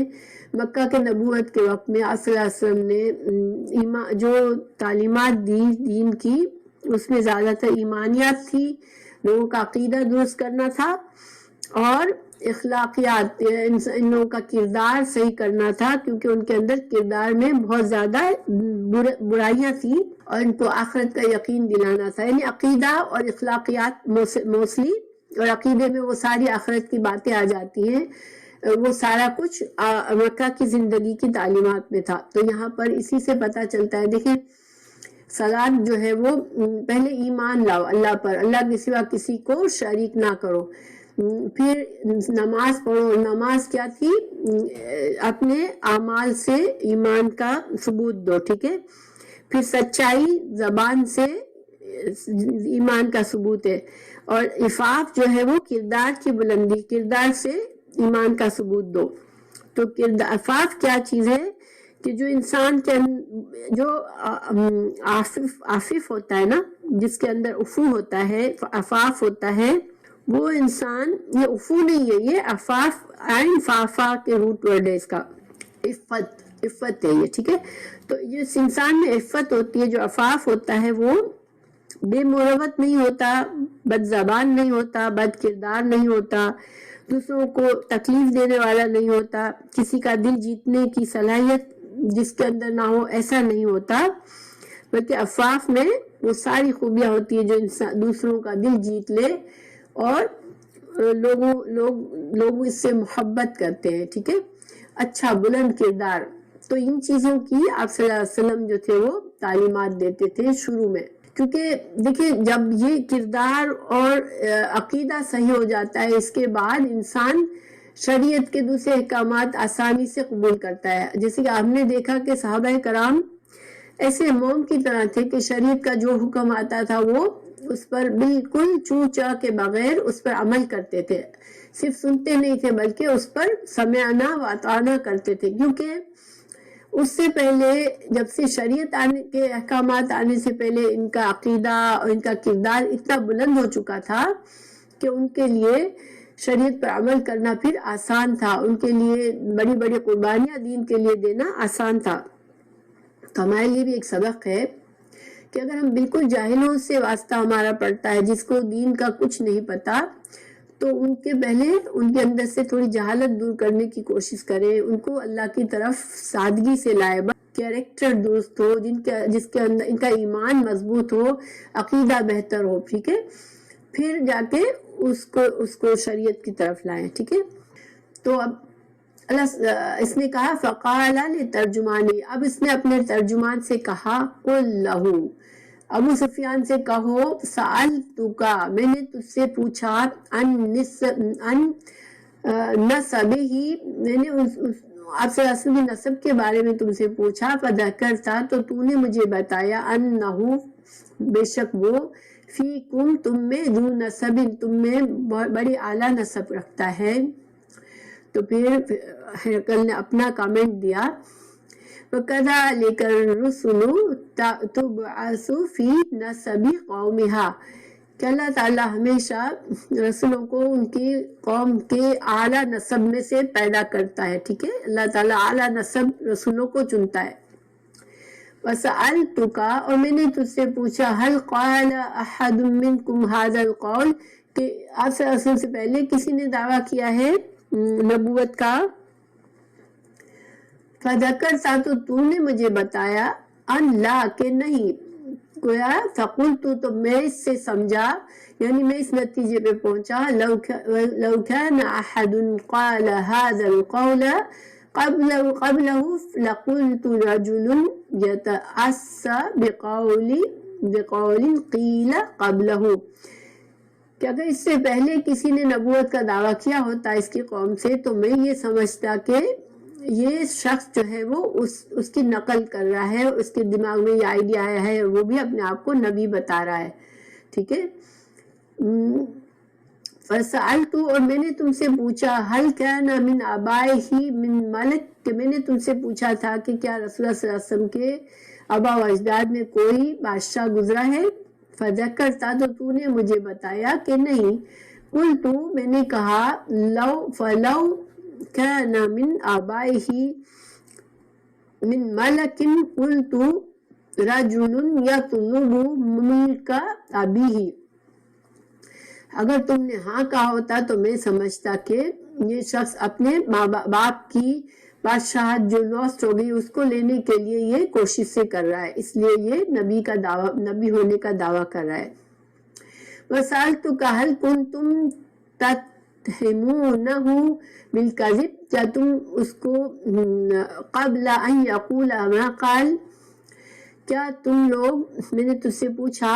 مکہ کے نبوت کے وقت میں آپ صلی اللہ علیہ وسلم نے جو تعلیمات دی دین کی، اس میں زیادہ تر ایمانیات تھی، لوگوں کا عقیدہ درست کرنا تھا، اور اخلاقیات، ان لوگوں کا کردار صحیح کرنا تھا، کیونکہ ان کے اندر کردار میں بہت زیادہ برائیاں تھیں، اور ان کو آخرت کا یقین دلانا تھا. یعنی عقیدہ اور اخلاقیات موصلی، اور عقیدے میں وہ ساری آخرت کی باتیں آ جاتی ہیں، وہ سارا کچھ مکہ کی زندگی کی تعلیمات میں تھا. تو یہاں پر اسی سے پتہ چلتا ہے، دیکھیں صلاۃ جو ہے وہ پہلے ایمان لاؤ اللہ پر، اللہ کے سوا کسی کو شریک نہ کرو. پھر نماز پڑھو، نماز کیا تھی، اپنے اعمال سے ایمان کا ثبوت دو، ٹھیک ہے. پھر سچائی، زبان سے ایمان کا ثبوت ہے، اور عفاف جو ہے وہ کردار کی بلندی، کردار سے ایمان کا ثبوت دو. تو عفاف کیا چیز ہے کہ جو انسان کے جو عافف ہوتا ہے نا، جس کے اندر عفو ہوتا ہے، عفاف ہوتا ہے، وہ انسان، یہ عفو نہیں ہے، یہ عفاف، عین فافا کے روٹ ورڈ ہے اس کا، عفت ہے یہ، ٹھیک ہے. تو جس انسان میں عفت ہوتی ہے، جو عفاف ہوتا ہے، وہ بے مروت نہیں ہوتا، بد زبان نہیں ہوتا، بد کردار نہیں ہوتا، دوسروں کو تکلیف دینے والا نہیں ہوتا، کسی کا دل جیتنے کی صلاحیت جس کے اندر نہ ہو، ایسا نہیں ہوتا. بلکہ عفاف میں وہ ساری خوبیاں ہوتی ہیں جو انسان دوسروں کا دل جیت لے، اور لوگ اس سے محبت کرتے ہیں، ٹھیک ہے. اچھا بلند کردار. تو ان چیزوں کی آپ صلی اللہ علیہ وسلم جو تھے وہ تعلیمات دیتے تھے شروع میں، کیونکہ دیکھیں جب یہ کردار اور عقیدہ صحیح ہو جاتا ہے، اس کے بعد انسان شریعت کے دوسرے احکامات آسانی سے قبول کرتا ہے. جیسے کہ آپ نے دیکھا کہ صحابہ کرام ایسے موم کی طرح تھے کہ شریعت کا جو حکم آتا تھا وہ اس پر بالکل چو چا کے بغیر اس پر عمل کرتے تھے. صرف سنتے نہیں تھے بلکہ اس پر سمعنا و اطعنا کرتے تھے، کیونکہ اس سے پہلے جب سے شریعت آنے کے احکامات آنے سے پہلے ان کا عقیدہ اور ان کا کردار اتنا بلند ہو چکا تھا کہ ان کے لیے شریعت پر عمل کرنا پھر آسان تھا، ان کے لیے بڑی بڑی قربانیاں دین کے لیے دینا آسان تھا. تو ہمارے لیے بھی ایک سبق ہے کہ اگر ہم بالکل جاہلوں سے واسطہ ہمارا پڑتا ہے، جس کو دین کا کچھ نہیں پتا، تو ان کے پہلے ان کے اندر سے تھوڑی جہالت دور کرنے کی کوشش کریں، ان کو اللہ کی طرف سادگی سے لائے، کیریکٹر درست ہو، جس کے اندر ان کا ایمان مضبوط ہو، عقیدہ بہتر ہو، ٹھیک ہے. پھر جا کے اس کو شریعت کی طرف لائیں، ٹھیک ہے. تو اب اس نے کہا فقال لترجمانی، اب اس نے اپنے ترجمان سے کہا، قل لہو، ابو سفیان سے کہو، سألتکا، میں نے تجھ سے پوچھا، ان نسبہ، میں نے آپ صلی اللہ علیہ وسلم کی نسب کے بارے میں تم سے پوچھا، فذکرتا، تو تو نے مجھے بتایا، انہو، بے شک وہ، فیکم، تم میں، ذو نسب، تم میں بڑی اعلیٰ نسب رکھتا ہے. تو پھر ہرقل نے اپنا کامنٹ دیا، وَكَذَلِكَ الرُّسُلُ تُبْعَثُ فِي نَسَبِ قَوْمِهَا کہ اللہ تعالیٰ ہمیشہ رسولوں کو ان کی قوم کے اعلیٰ نسب میں سے پیدا کرتا ہے. ٹھیک ہے, اللہ تعالیٰ اعلیٰ نسب رسولوں کو چنتا ہے. وَسَأَلْتُكَ اور میں نے تجھ سے پوچھا هَلْ قَالَ أَحَدٌ مِّنْكُمْ هَذَا الْقَوْلِ کہ آپ صلی اللہ علیہ وسلم سے پہلے کسی نے دعویٰ کیا ہے نبوت کا. فَذَكَرْتَ تو نے مجھے بتایا ان لا کہ نہیں. گویا فَقُلْتُ تو میں اس سے سمجھا یعنی میں اس نتیجے پہ پہنچا لو كان أحد قال هذا القول قبله لقلت رجل يتأسى بقول قيل قبله کہ اگر اس سے پہلے کسی نے نبوت کا دعویٰ کیا ہوتا اس کی قوم سے تو میں یہ سمجھتا کہ یہ شخص جو ہے وہ اس کی نقل کر رہا ہے, اس کے دماغ میں یہ آئیڈیا آیا ہے, وہ بھی اپنے آپ کو نبی بتا رہا ہے. ٹھیک ہے. فَسَأَلْتُ اور میں نے تم سے پوچھا هَلْ كَانَ مِنْ آبَائِهِ مِنْ مَلَكٍ کہ میں نے تم سے پوچھا تھا کہ کیا رسول اللہ صلی اللہ علیہ وسلم کے آبا و اجداد میں کوئی بادشاہ گزرا ہے. فَذَكَرْتَ تو نے مجھے بتایا کہ نہیں. قُلْتُ میں نے کہا فَلَوْ كَانَ مِنْ آبَائِهِ مِنْ مَلَكٍ قُلْتُ رَجُلٌ يَطْلُبُ مُلْكَ أَبِيهِ اگر تم نے ہاں کہا ہوتا تو میں سمجھتا کہ یہ شخص اپنے باپ کی بادشاہت جو لوسٹ ہو گئی اس کو لینے کے لیے یہ کوشش سے کر رہا ہے, اس لیے یہ نبی ہونے کا دعویٰ کر رہا ہے. وَسَأَلْتُكَ هَلْ كُنْتُمْ تَتَّهِمُونَهُ بِالْكَذِبِ کیا تم اس کو قبل ان يقول ما قال کیا تم لوگ میں نے تجھ سے پوچھا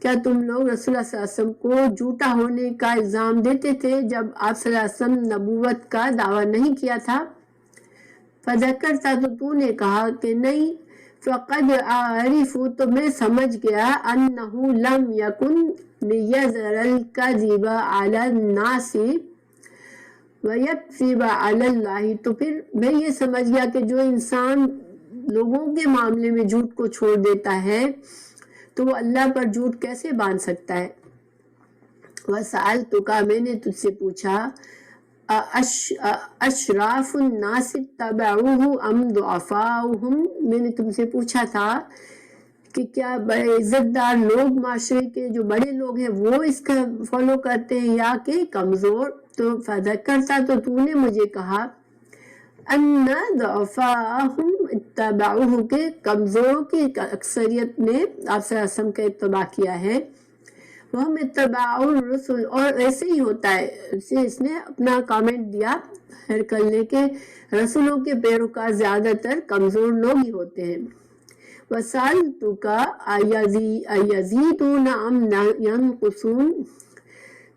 کیا تم لوگ رسول اللہ صلی اللہ علیہ وسلم کو جھوٹا ہونے کا الزام دیتے تھے جب آپ صلی اللہ علیہ وسلم نبوت کا دعویٰ نہیں کیا تھا. فَذَكَرْتَ تو نے کہا کہ نہیں. فَقَدْ أَعْرِفُ تو میں سمجھ گیا أَنَّهُ لَمْ يَكُنْ لِيَذَرَ الْكَذِبَ عَلَى النَّاسِ وَيَكْذِبَ عَلَى اللَّهِ تو پھر میں یہ سمجھ گیا کہ جو انسان لوگوں کے معاملے میں جھوٹ کو چھوڑ دیتا ہے تو وہ اللہ پر جھوٹ کیسے باندھ سکتا ہے. وَسَأَلْتُكَ میں نے تجھ سے پوچھا اشراف الناس اتبعوه ام ضعفاؤهم میں نے تم سے پوچھا تھا کہ کیا بڑے عزت دار لوگ معاشرے کے جو بڑے لوگ ہیں وہ اس کا فالو کرتے ہیں یا کہ کمزور. تو فذکرتا تو نے مجھے کہا ان ضعفاءهم اتبعوه کہ کمزوروں کی اکثریت نے آپ صلی اللہ علیہ وسلم کا اتباع کیا ہے. وہم اتباع الرسل اور ایسے ہی ہوتا ہے. اس نے اپنا کامنٹ دیا کرنے کے رسولوں کے پیروکار زیادہ تر کمزور لوگ ہی ہوتے ہیں. وَسَأَلْتُكَ أَيَزِيدُونَ أَمْ يَنْقُصُونَ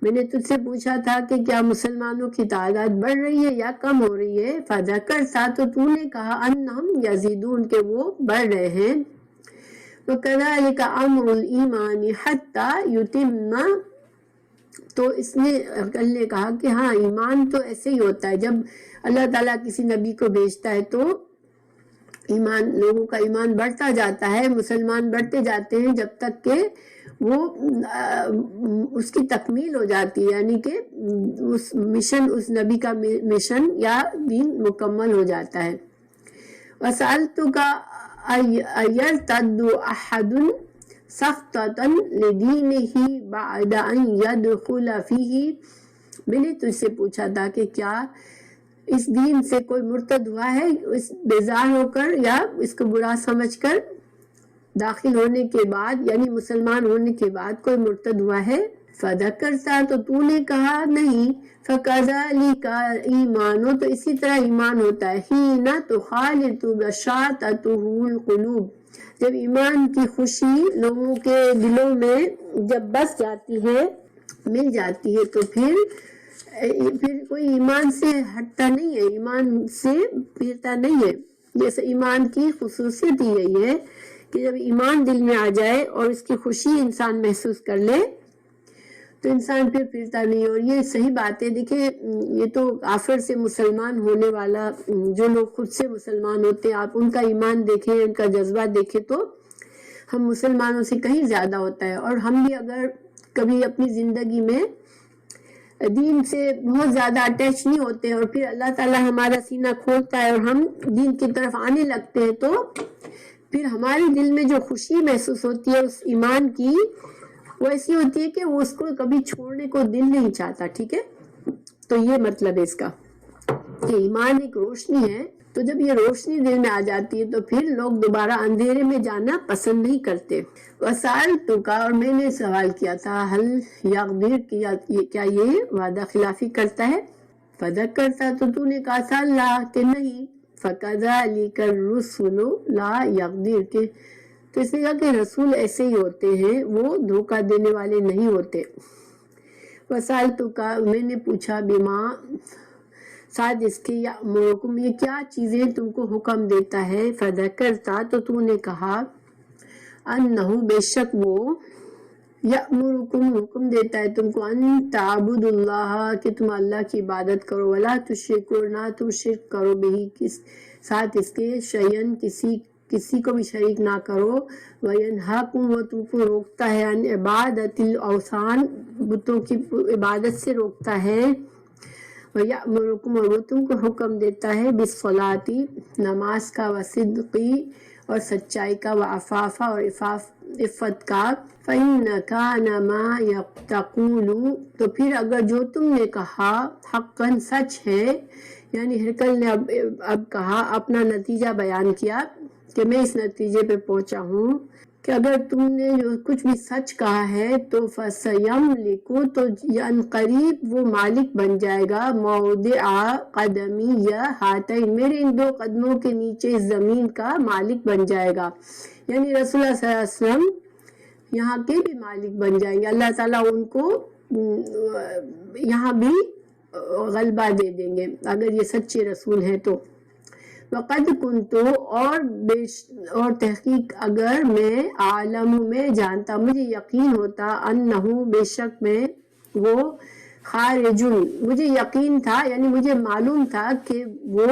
میں نے تجھ سے پوچھا تھا کہ کیا مسلمانوں کی تعداد بڑھ رہی ہے یا کم ہو رہی ہے. فَذَكَرْتَ تو نے کہا أَنَّهُمْ يَزِيدُونَ کہ وہ بڑھ رہے ہیں. وَكَذَلِكَ أَمْرُ الْإِيمَانِ حَتَّى يُتِمَّ تو اس نے کہا کہ ہاں ایمان تو ایسے ہی ہوتا ہے جب اللہ تعالیٰ کسی نبی کو بھیجتا ہے تو ایمان لوگوں کا ایمان بڑھتا جاتا ہے, مسلمان بڑھتے جاتے ہیں جب تک کہ وہ اس کی تکمیل ہو جاتی ہے یعنی کہ اس نبی کا مشن یا دین مکمل ہو جاتا ہے. وَسَأَلْتُكَ أَيَرْتَدُّ أَحَدٌ سَخْطَةً لِدِينِهِ بَعْدَ أَنْ يَدْخُلَ فِيهِ میں نے تجھ سے پوچھا تھا کہ کیا اس دین سے کوئی مرتد ہوا ہے اس بیزار ہو کر یا اس کو برا سمجھ کر داخل ہونے کے بعد یعنی مسلمان ہونے کے بعد کوئی مرتد ہوا ہے. فَذَكَرْتَ تو نے کہا نہیں. فَكَذَلِكَ ایمان تو اسی طرح ایمان ہوتا ہے. حِينَ تُخَالِطُ بَشَاطَتُهُ الْقُلُوبِ جب ایمان کی خوشی لوگوں کے دلوں میں جب بس جاتی ہے مل جاتی ہے تو پھر کوئی ایمان سے ہٹتا نہیں ہے, ایمان سے پھرتا نہیں ہے. جیسے ایمان کی خصوصیت ہی یہی ہے کہ جب ایمان دل میں آ جائے اور اس کی خوشی انسان محسوس کر لے تو انسان پھر پھرتا نہیں. اور یہ صحیح بات ہے. دیکھیں یہ تو کافر سے مسلمان ہونے والا، جو لوگ خود سے مسلمان ہوتے ہیں، آپ ان کا ایمان دیکھیں، ان کا جذبہ دیکھیں تو ہم مسلمانوں سے کہیں زیادہ ہوتا ہے. اور ہم بھی اگر کبھی اپنی زندگی میں دین سے بہت زیادہ اٹیچ نہیں ہوتے اور پھر اللہ تعالیٰ ہمارا سینہ کھولتا ہے اور ہم دین کی طرف آنے لگتے ہیں، تو پھر ہمارے دل میں جو خوشی محسوس ہوتی ہے اس ایمان کی، وہ ایسی ہوتی ہے کہ وہ اس کو کبھی چھوڑنے کو دل نہیں چاہتا. ٹھیک ہے، تو یہ مطلب ہے اس کا کہ ایمان ایک روشنی ہے. تو جب یہ روشنی دل میں آ جاتی ہے تو پھر لوگ دوبارہ اندھیرے میں جانا پسند نہیں کرتے. وسألتک، اور میں نے سوال کیا تھا، حل یغدر، کیا یہ وعدہ خلافی کرتا ہے؟ فذکرتا، تو نے کہا تھا لا، کہ نہیں. فکذلک الرسل لا یغدر، کہ تو اس نے کہا کہ رسول ایسے ہی ہوتے ہیں، وہ دھوکہ دینے والے نہیں ہوتے. وسألتک، میں نے پوچھا، بما، ساتھ اس کے، یأمرکم، یہ کیا چیزیں تم کو حکم دیتا ہے؟ فذکرتا، تو نے کہا، انہو، بے شک وہ، یأمرکم، حکم دیتا ہے تم کو، ان تعبدوا اللہ، کہ تم اللہ کی عبادت کرو، ولا تشرکوا، نہ تم شرک کرو، بہ، ساتھ اس کے، شیئن، کسی کو بھی شریک نہ کرو. وینہاکم، وہ تم کو روکتا ہے، عن عبادت الاوثان، بتوں کی عبادت سے روکتا ہے. وَيَأْمُرُكُمْ، اور وہ تم کو حکم دیتا ہے، بِالصَّلَاةِ، نماز کا، وَصِدْقِ، اور سچائی کا، وَعَفَافَ، اور عفت کا. فَإِنَّ كَانَ مَا تَقُولُ، تو پھر اگر جو تم نے کہا حقاً سچ ہے، یعنی ہرقل نے اب کہا، اپنا نتیجہ بیان کیا کہ میں اس نتیجے پہ پہنچا ہوں کہ اگر تم نے جو کچھ بھی سچ کہا ہے تو فَسَيَمْلِكُ، تو عنقریب وہ مالک بن جائے گا، موضع قدمی یا ہاتین، میرے ان دو قدموں کے نیچے اس زمین کا مالک بن جائے گا. یعنی رسول اللہ صلی اللہ علیہ وسلم یہاں کے بھی مالک بن جائیں گے، اللہ تعالیٰ ان کو یہاں بھی غلبہ دے دیں گے اگر یہ سچے رسول ہیں تو. وقد کنت، اور تحقیق اگر میں، عالم، میں جانتا، مجھے یقین ہوتا، انہو، بے شک میں، وہ، خارجن، مجھے یقین تھا، یعنی مجھے معلوم تھا کہ وہ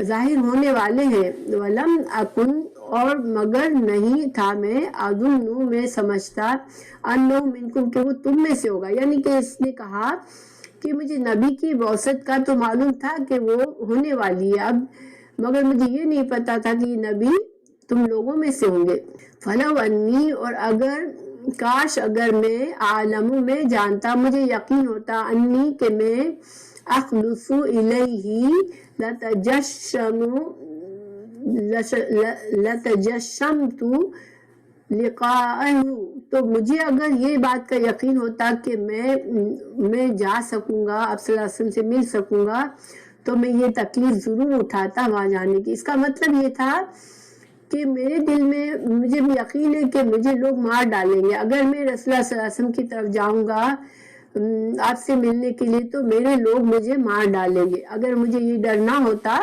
ظاہر ہونے والے ہیں. ولم اکن، اور مگر نہیں تھا میں، اظن، میں سمجھتا، انہ منکم، کہ وہ تم میں سے ہوگا. یعنی کہ اس نے کہا کہ مجھے نبی کی بعثت کا تو معلوم تھا کہ وہ ہونے والی ہے اب، مگر مجھے یہ نہیں پتا تھا کہ یہ نبی تم لوگوں میں سے ہوں گے. فلو انی، اور اگر، کاش اگر میں، عالم، میں جانتا، مجھے یقین ہوتا، انی، کہ میں، اخلص الیہ، لتجشمت لقاءہ، تو مجھے اگر یہ بات کا یقین ہوتا کہ میں جا سکوں گا، آپ صلی اللہ علیہ وسلم سے مل سکوں گا، تو میں یہ تکلیف ضرور اٹھاتا وہاں جانے کی. اس کا مطلب یہ تھا کہ میرے دل میں مجھے بھی یقین ہے کہ مجھے لوگ مار ڈالیں گے اگر میں رسول اللہ صلی اللہ علیہ وسلم کی طرف جاؤں گا آپ سے ملنے کے لیے، تو میرے لوگ مجھے مار ڈالیں گے. اگر مجھے یہ ڈر نہ ہوتا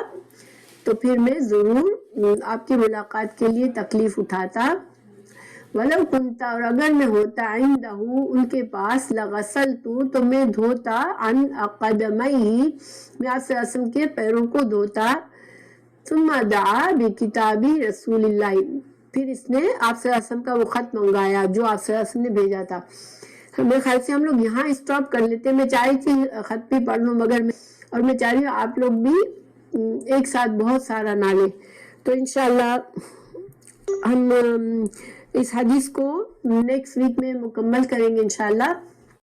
تو پھر میں ضرور آپ کی ملاقات کے لیے تکلیف اٹھاتا. وَلَوْ كُنْتَ، اور اگر میں ہوتا، عِنْدَهُ، ان کے پاس، لَغَسَلْتُ، تو میں دھوتا، عَنْ قَدَمَيْهِ، میں آپ صلی اللہ علیہ وسلم کے پیروں کو دھوتا. ثُمَّ دَعَا بِكِتَابِ رسول اللہ، پھر اس نے آپ صلی اللہ علیہ وسلم کا وہ خط منگایا جو آپ صلی اللہ علیہ وسلم نے بھیجا تھا. میرے خیال سے ہم لوگ یہاں اسٹاپ کر لیتے. میں چاہ رہی تھی خط بھی پڑھ لوں، مگر میں چاہ رہی ہوں آپ لوگ بھی ایک ساتھ بہت سارا نہ لیں. تو انشاءاللہ ہم اس حدیث کو نیکسٹ ویک میں مکمل کریں گے انشاءاللہ.